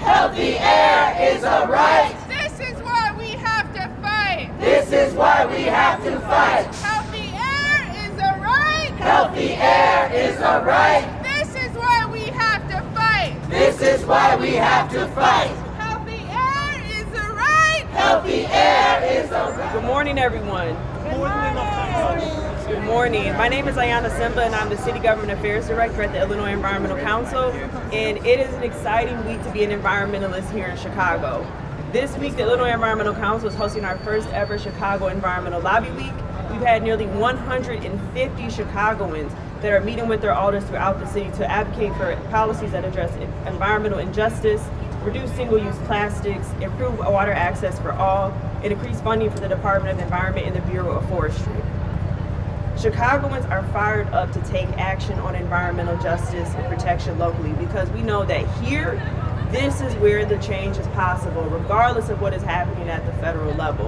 Healthy air is a right. This is why we have to fight. This is why we have to fight. Healthy air is a right. Healthy air is a right. This is why we have to fight. This is why we have to fight. Healthy air is a right. Healthy air is a right. Good morning, everyone. Good morning. My name is Iyana Simba, and I'm the City Government Affairs Director at the Illinois Environmental Council. And it is an exciting week to be an environmentalist here in Chicago. This week, the Illinois Environmental Council is hosting our first ever Chicago Environmental Lobby Week. We've had nearly 150 Chicagoans that are meeting with their alders throughout the city to advocate for policies that address environmental injustice, reduce single-use plastics, improve water access for all, and increase funding for the Department of the Environment and the Bureau of Forestry. Chicagoans are fired up to take action on environmental justice and protection locally because we know that here, this is where the change is possible, regardless of what is happening at the federal level.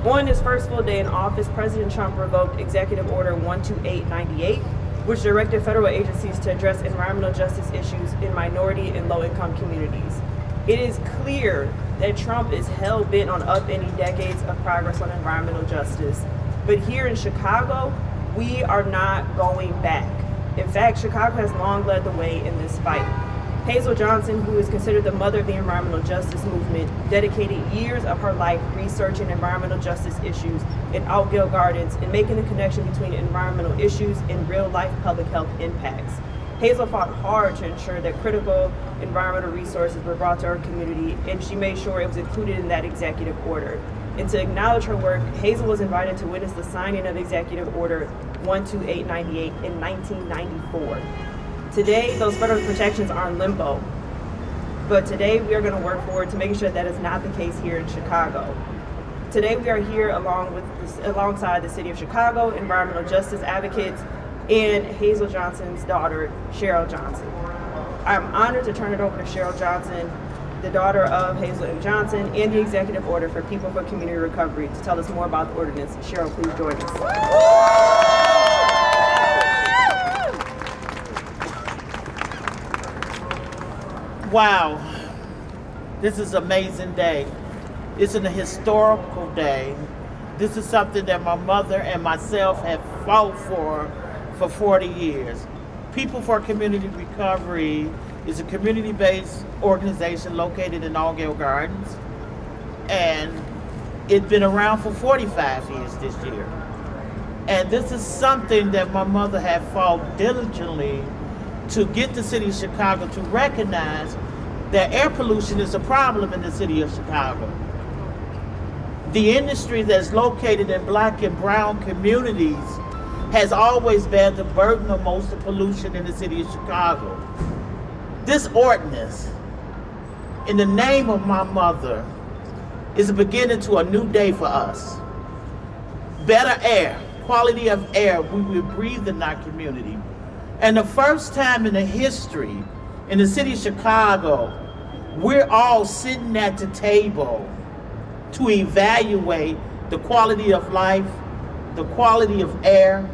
On his first full day in office, President Trump revoked Executive Order 12898, which directed federal agencies to address environmental justice issues in minority and low-income communities. It is clear that Trump is hell-bent on upending decades of progress on environmental justice. But here in Chicago, we are not going back. In fact, Chicago has long led the way in this fight. Hazel Johnson, who is considered the mother of the environmental justice movement, dedicated years of her life researching environmental justice issues in Oakville Gardens and making the connection between environmental issues and real-life public health impacts. Hazel fought hard to ensure that critical environmental resources were brought to her community, and she made sure it was included in that executive order. And to acknowledge her work, Hazel was invited to witness the signing of Executive Order 12898 in 1994. Today, those federal protections are in limbo, but today we are going to work forward to making sure that is not the case here in Chicago. Today we are here alongside the City of Chicago, environmental justice advocates, and Hazel Johnson's daughter, Cheryl Johnson. I'm honored to turn it over to Cheryl Johnson, the daughter of Hazel M. Johnson, and the Executive Order for People for Community Recovery to tell us more about the ordinance. Cheryl, please join us. Wow, this is an amazing day. It's a historical day. This is something that my mother and myself have fought for 40 years. People for Community Recovery is a community-based organization located in Oakville Gardens, and it's been around for 45 years this year. And this is something that my mother had fought diligently to get the city of Chicago to recognize that air pollution is a problem in the city of Chicago. The industry that's located in Black and brown communities has always bear the burden of most of the pollution in the city of Chicago. This ordinance, in the name of my mother, is a beginning to a new day for us. Better air, quality of air we will breathe in our community. And the first time in the history in the city of Chicago, we're all sitting at the table to evaluate the quality of life, the quality of air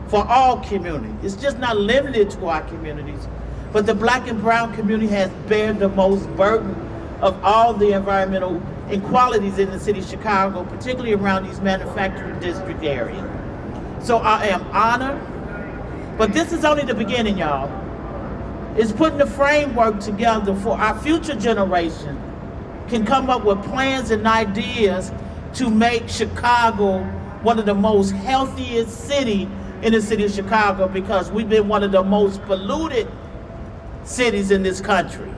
for all communities. It's just not limited to our communities, but the Black and brown community has bared the most burden of all the environmental inequalities in the city of Chicago, particularly around these manufacturing district areas. So I am honored. But this is only the beginning, y'all. It's putting the framework together for our future generation can come up with plans and ideas to make Chicago one of the most healthiest cities in the city of Chicago, because we've been one of the most polluted cities in this country.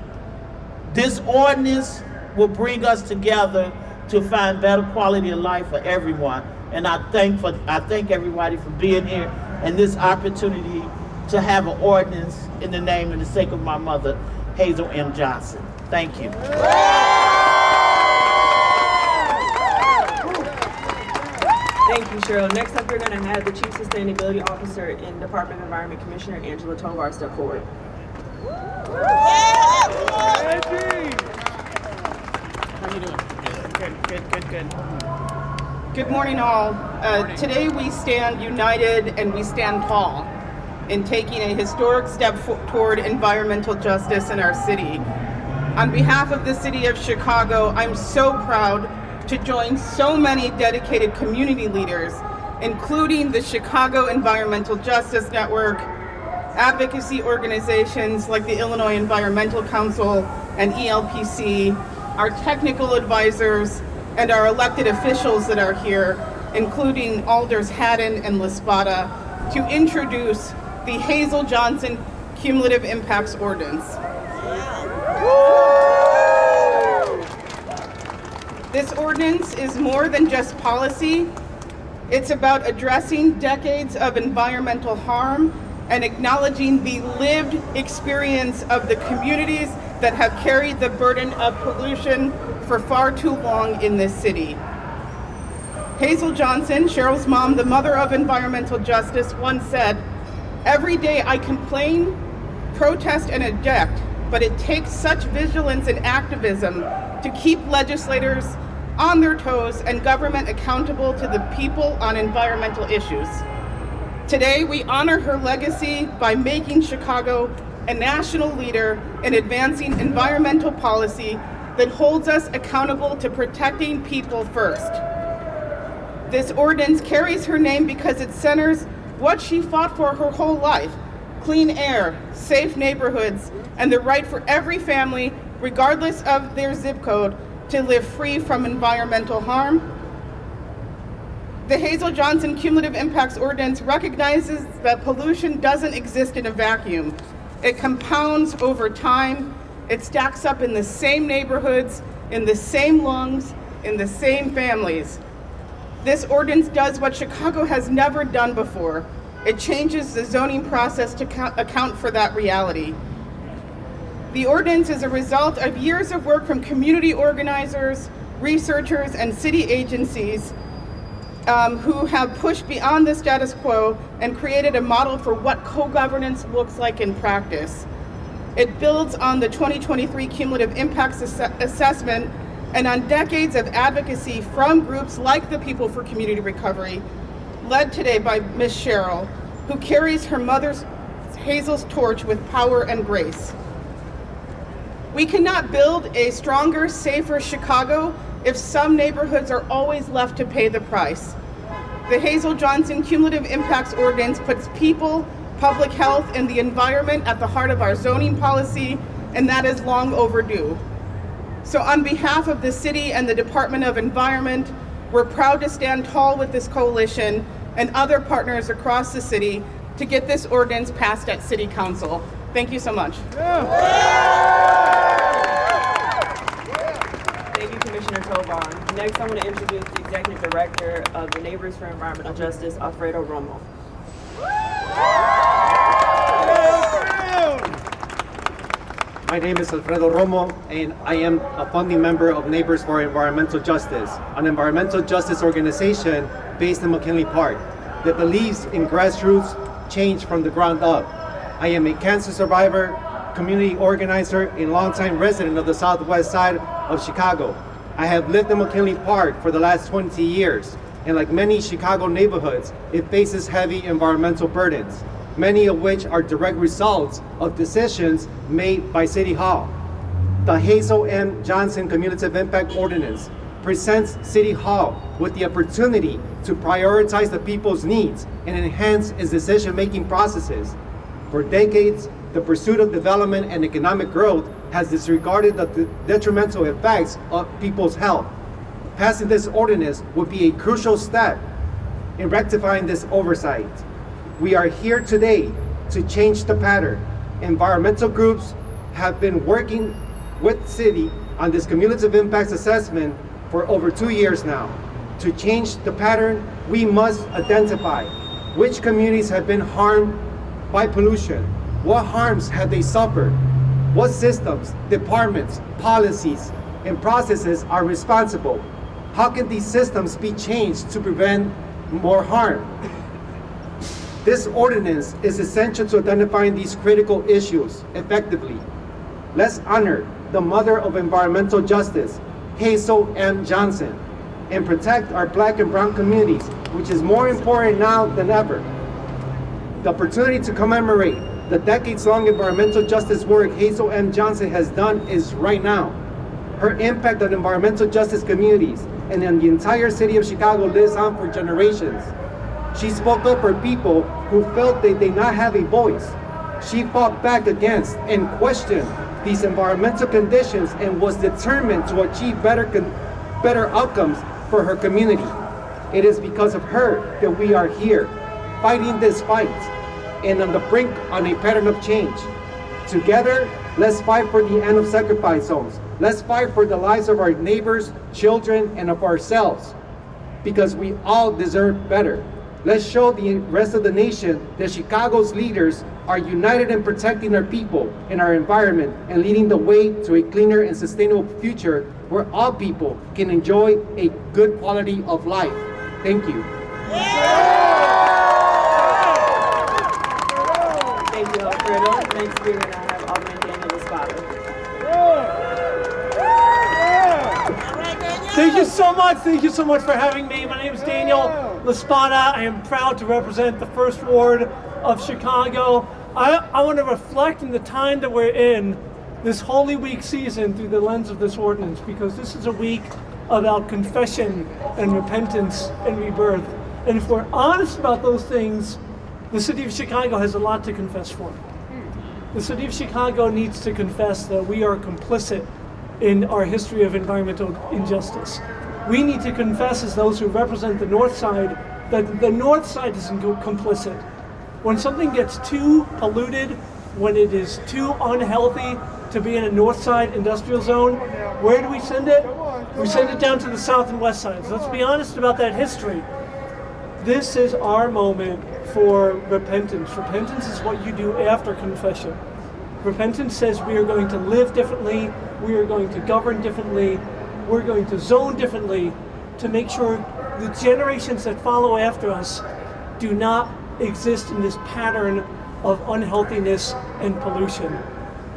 This ordinance will bring us together to find better quality of life for everyone. And I thank everybody for being here and this opportunity to have an ordinance in the name and the sake of my mother, Hazel M. Johnson. Thank you. Thank you, Cheryl. Next up, we're going to have the Chief Sustainability Officer and Department of Environment Commissioner, Angela Tovar, step forward. How you doing? Good. Good morning, all. Today we stand united and we stand tall in taking a historic step toward environmental justice in our city. On behalf of the City of Chicago, I'm so proud to join so many dedicated community leaders, including the Chicago Environmental Justice Network, advocacy organizations like the Illinois Environmental Council and ELPC, our technical advisors, and our elected officials that are here, including Alders Hadden and Spata, to introduce the Hazel Johnson Cumulative Impacts Ordinance. This ordinance is more than just policy. It's about addressing decades of environmental harm and acknowledging the lived experience of the communities that have carried the burden of pollution for far too long in this city. Hazel Johnson, Cheryl's mom, the mother of environmental justice, once said, "Every day I complain, protest, and object, but it takes such vigilance and activism to keep legislators on their toes and government accountable to the people on environmental issues." Today, we honor her legacy by making Chicago a national leader in advancing environmental policy that holds us accountable to protecting people first. This ordinance carries her name because it centers what she fought for her whole life: clean air, safe neighborhoods, and the right for every family, regardless of their zip code, to live free from environmental harm. The Hazel Johnson Cumulative Impacts Ordinance recognizes that pollution doesn't exist in a vacuum. It compounds over time. It stacks up in the same neighborhoods, in the same lungs, in the same families. This ordinance does what Chicago has never done before. It changes the zoning process to account for that reality. The ordinance is a result of years of work from community organizers, researchers, and city agencies who have pushed beyond the status quo and created a model for what co-governance looks like in practice. It builds on the 2023 Cumulative Impacts Assessment and on decades of advocacy from groups like the People for Community Recovery, led today by Ms. Cheryl, who carries her mother's Hazel's torch with power and grace. We cannot build a stronger, safer Chicago if some neighborhoods are always left to pay the price. The Hazel Johnson Cumulative Impacts Ordinance puts people, public health, and the environment at the heart of our zoning policy, and that is long overdue. So on behalf of the city and the Department of Environment, we're proud to stand tall with this coalition and other partners across the city to get this ordinance passed at City Council. Thank you so much. Thank you, Commissioner Tovar. Next, I want to introduce the Executive Director of the Neighbors for Environmental Justice, Alfredo Romo. My name is Alfredo Romo, and I am a founding member of Neighbors for Environmental Justice, an environmental justice organization based in McKinley Park that believes in grassroots change from the ground up. I am a cancer survivor, community organizer, and longtime resident of the southwest side of Chicago. I have lived in McKinley Park for the last 20 years, and like many Chicago neighborhoods, it faces heavy environmental burdens, many of which are direct results of decisions made by City Hall. The Hazel M. Johnson Cumulative Impact Ordinance presents City Hall with the opportunity to prioritize the people's needs and enhance its decision-making processes. For decades, the pursuit of development and economic growth has disregarded the detrimental effects of people's health. Passing this ordinance would be a crucial step in rectifying this oversight. We are here today to change the pattern. Environmental groups have been working with City on this cumulative impacts assessment for over 2 years now. To change the pattern, we must identify which communities have been harmed by pollution. What harms have they suffered? What systems, departments, policies, and processes are responsible? How can these systems be changed to prevent more harm? This ordinance is essential to identifying these critical issues effectively. Let's honor the mother of environmental justice, Hazel M. Johnson, and protect our Black and brown communities, which is more important now than ever. The opportunity to commemorate The decades-long environmental justice work Hazel M. Johnson has done is right now. Her impact on environmental justice communities and in the entire city of Chicago lives on for generations. She spoke up for people who felt they did not have a voice. She fought back against and questioned these environmental conditions and was determined to achieve better outcomes for her community. It is because of her that we are here, fighting this fight, and on the brink on a pattern of change. Together, let's fight for the end of sacrifice zones. Let's fight for the lives of our neighbors, children, and of ourselves, because we all deserve better. Let's show the rest of the nation that Chicago's leaders are united in protecting our people and our environment and leading the way to a cleaner and sustainable future where all people can enjoy a good quality of life. Thank you. Thank you, Alfredo. Next speaker, I have Alderman Spata. Thank you so much. Thank you so much for having me. My name is Daniel Spata. I am proud to represent the First Ward of Chicago. I want to reflect in the time that we're in, this Holy Week season, through the lens of this ordinance, because this is a week about confession and repentance and rebirth. And if we're honest about those things, the city of Chicago has a lot to confess for. The city of Chicago needs to confess that we are complicit in our history of environmental injustice. We need to confess, as those who represent the North Side, that the North Side is complicit. When something gets too polluted, when it is too unhealthy to be in a North Side industrial zone, where do we send it? We send it down to the South and West Sides. Let's be honest about that history. This is our moment for repentance. Repentance is what you do after confession. Repentance says we are going to live differently, we are going to govern differently, we're going to zone differently to make sure the generations that follow after us do not exist in this pattern of unhealthiness and pollution.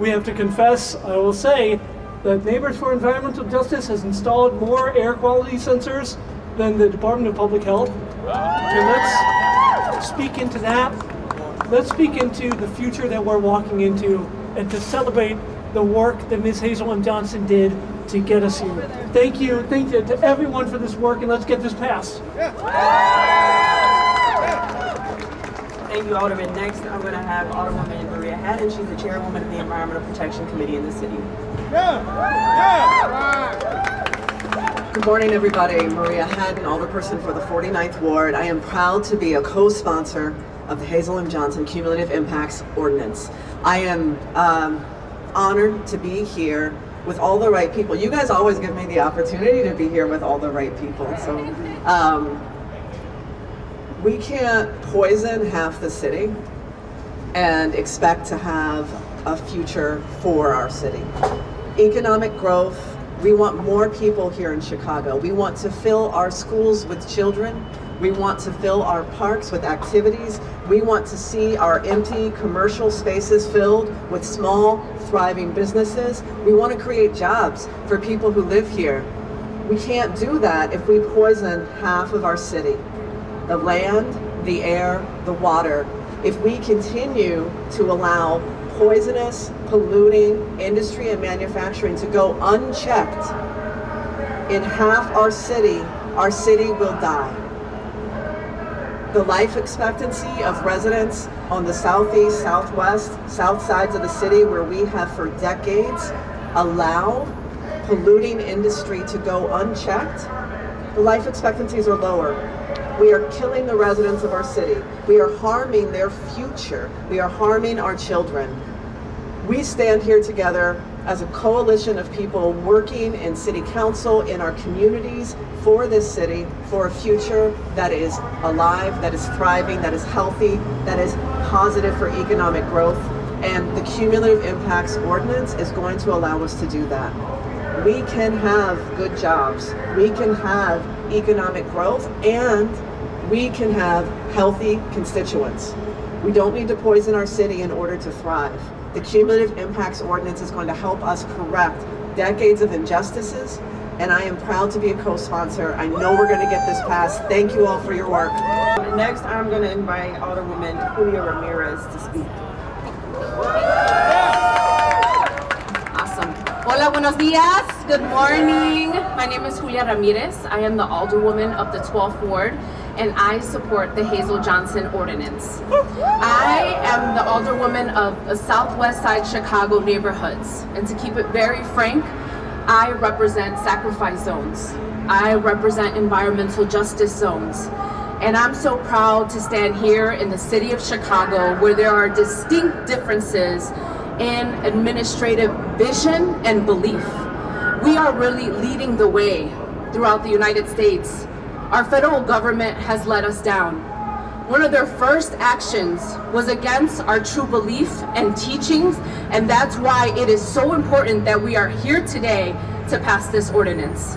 We have to confess, I will say, that Neighbors for Environmental Justice has installed more air quality sensors than the Department of Public Health. And let's speak into that. Let's speak into the future that we're walking into and to celebrate the work that Ms. Hazel M. Johnson did to get us here. Thank you to everyone for this work, and let's get this passed. Thank you, Alderman. Next, I'm going to have Alderwoman Maria Hadden. She's the chairwoman of the Environmental Protection Committee in the city. Good morning, everybody. Maria Hadden, alderperson for the 49th Ward. I am proud to be a co-sponsor of the Hazel M. Johnson Cumulative Impacts Ordinance. I am honored to be here with all the right people. You guys always give me the opportunity to be here with all the right people. So we can't poison half the city and expect to have a future for our city. Economic growth, we want more people here in Chicago. We want to fill our schools with children. We want to fill our parks with activities. We want to see our empty commercial spaces filled with small, thriving businesses. We want to create jobs for people who live here. We can't do that if we poison half of our city. The land, the air, the water. If we continue to allow poisonous, polluting industry and manufacturing to go unchecked in half our city will die. The life expectancy of residents on the southeast, southwest, south sides of the city, where we have for decades allowed polluting industry to go unchecked, the life expectancies are lower. We are killing the residents of our city. We are harming their future. We are harming our children. We stand here together as a coalition of people working in city council, in our communities, for this city, for a future that is alive, that is thriving, that is healthy, that is positive for economic growth. And the Cumulative Impacts Ordinance is going to allow us to do that. We can have good jobs, we can have economic growth, and we can have healthy constituents. We don't need to poison our city in order to thrive. The Cumulative Impacts Ordinance is going to help us correct decades of injustices, and I am proud to be a co-sponsor. I know we're going to get this passed. Thank you all for your work. Next, I'm going to invite Alderwoman Ramirez to speak. Awesome. Hola, buenos dias. Good morning. My name is Julia Ramirez. I am the Alderwoman of the 12th Ward, and I support the Hazel Johnson Ordinance. I am the Alderwoman of the Southwest Side Chicago neighborhoods, and to keep it very frank, I represent sacrifice zones. I represent environmental justice zones. And I'm so proud to stand here in the city of Chicago where there are distinct differences in administrative vision and belief. We are really leading the way throughout the United States. Our federal government has let us down. One of their first actions was against our true belief and teachings, and that's why it is so important that we are here today to pass this ordinance.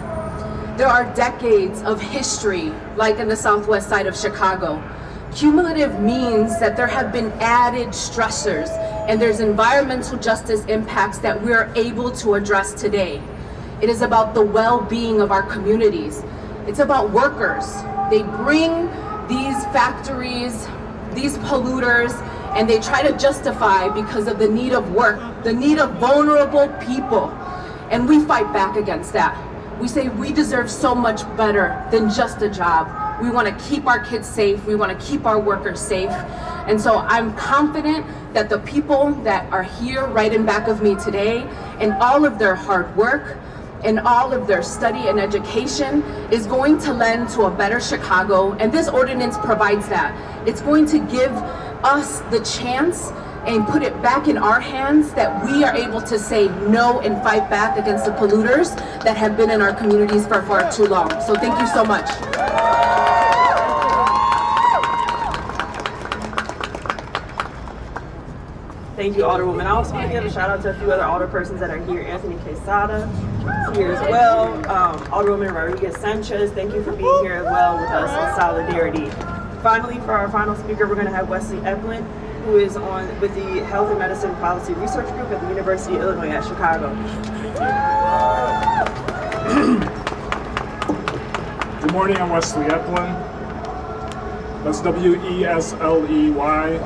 There are decades of history, like in the southwest side of Chicago. Cumulative means that there have been added stressors, and there's environmental justice impacts that we are able to address today. It is about the well-being of our communities. It's about workers. They bring these factories, these polluters, and they try to justify because of the need of work, the need of vulnerable people. And we fight back against that. We say we deserve so much better than just a job. We want to keep our kids safe. We want to keep our workers safe. And so I'm confident that the people that are here right in back of me today, and all of their hard work and all of their study and education is going to lend to a better Chicago. And this ordinance provides that. It's going to give us the chance and put it back in our hands that we are able to say no and fight back against the polluters that have been in our communities for far too long. So thank you so much. Thank you, Alderwoman. I also want to give a shout out to a few other alderpersons that are here. Anthony Quesada is here as well. Alderwoman Rodriguez Sanchez, thank you for being here as well with us in solidarity. Finally, for our final speaker, we're going to have Wesley Epplin, who is with the Health and Medicine Policy Research Group at the University of Illinois at Chicago. Good morning, I'm Wesley Epplin. That's WESLEYEPPLIN.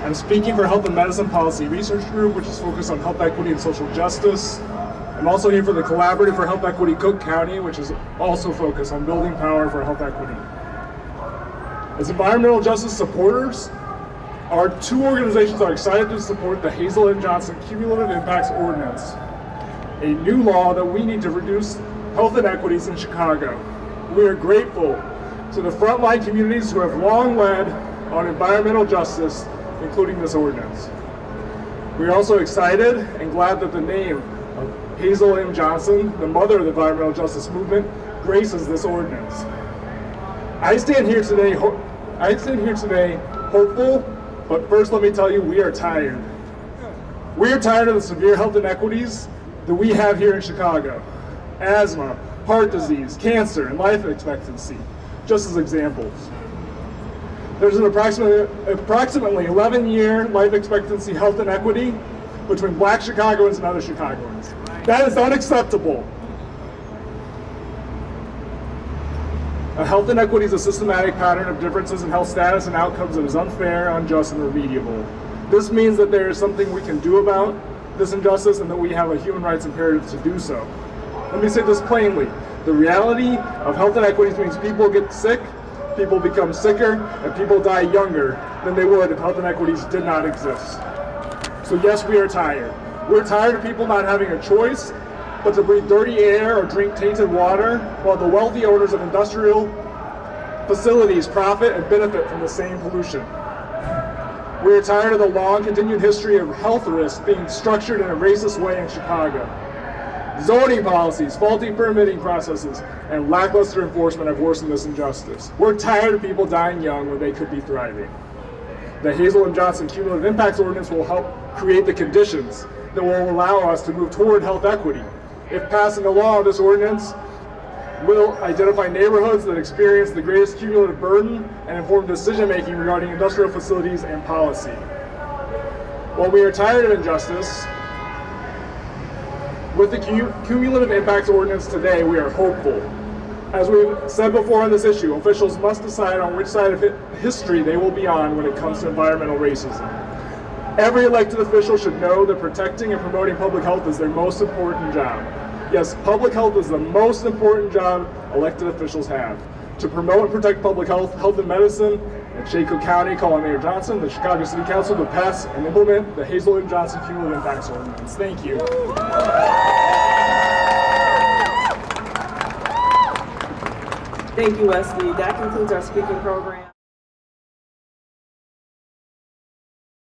I'm speaking for Health and Medicine Policy Research Group, which is focused on health equity and social justice. I'm also here for the Collaborative for Health Equity Cook County, which is also focused on building power for health equity. As environmental justice supporters, our two organizations are excited to support the Hazel M. Johnson Cumulative Impacts Ordinance, a new law that we need to reduce health inequities in Chicago. We are grateful to the frontline communities who have long led on environmental justice, including this ordinance. We are also excited and glad that the name of Hazel M. Johnson, the mother of the environmental justice movement, graces this ordinance. I stand here today hopeful, but first let me tell you, we are tired. We are tired of the severe health inequities that we have here in Chicago. Asthma, heart disease, cancer, and life expectancy, just as examples. There's an approximately 11-year life expectancy health inequity between Black Chicagoans and other Chicagoans. That is unacceptable. A health inequity is a systematic pattern of differences in health status and outcomes that is unfair, unjust, and remediable. This means that there is something we can do about this injustice and that we have a human rights imperative to do so. Let me say this plainly. The reality of health inequities means people get sick, people become sicker, and people die younger than they would if health inequities did not exist. So yes, we are tired. We're tired of people not having a choice but to breathe dirty air or drink tainted water while the wealthy owners of industrial facilities profit and benefit from the same pollution. We are tired of the long continued history of health risks being structured in a racist way in Chicago. Zoning policies, faulty permitting processes, and lackluster enforcement have worsened this injustice. We're tired of people dying young when they could be thriving. The Hazel M. Johnson Cumulative Impacts Ordinance will help create the conditions that will allow us to move toward health equity. If passed into law, this ordinance will identify neighborhoods that experience the greatest cumulative burden and inform decision-making regarding industrial facilities and policy. While we are tired of injustice, with the Cumulative Impacts Ordinance today, we are hopeful. As we've said before on this issue, officials must decide on which side of history they will be on when it comes to environmental racism. Every elected official should know that protecting and promoting public health is their most important job. Yes, public health is the most important job elected officials have. To promote and protect public health, health and medicine, in Chico County, call on Mayor Johnson, the Chicago City Council to pass and implement the Hazel M. Johnson Cumulative Impacts Ordinance. Thank you. Thank you, Wesley. That concludes our speaking program.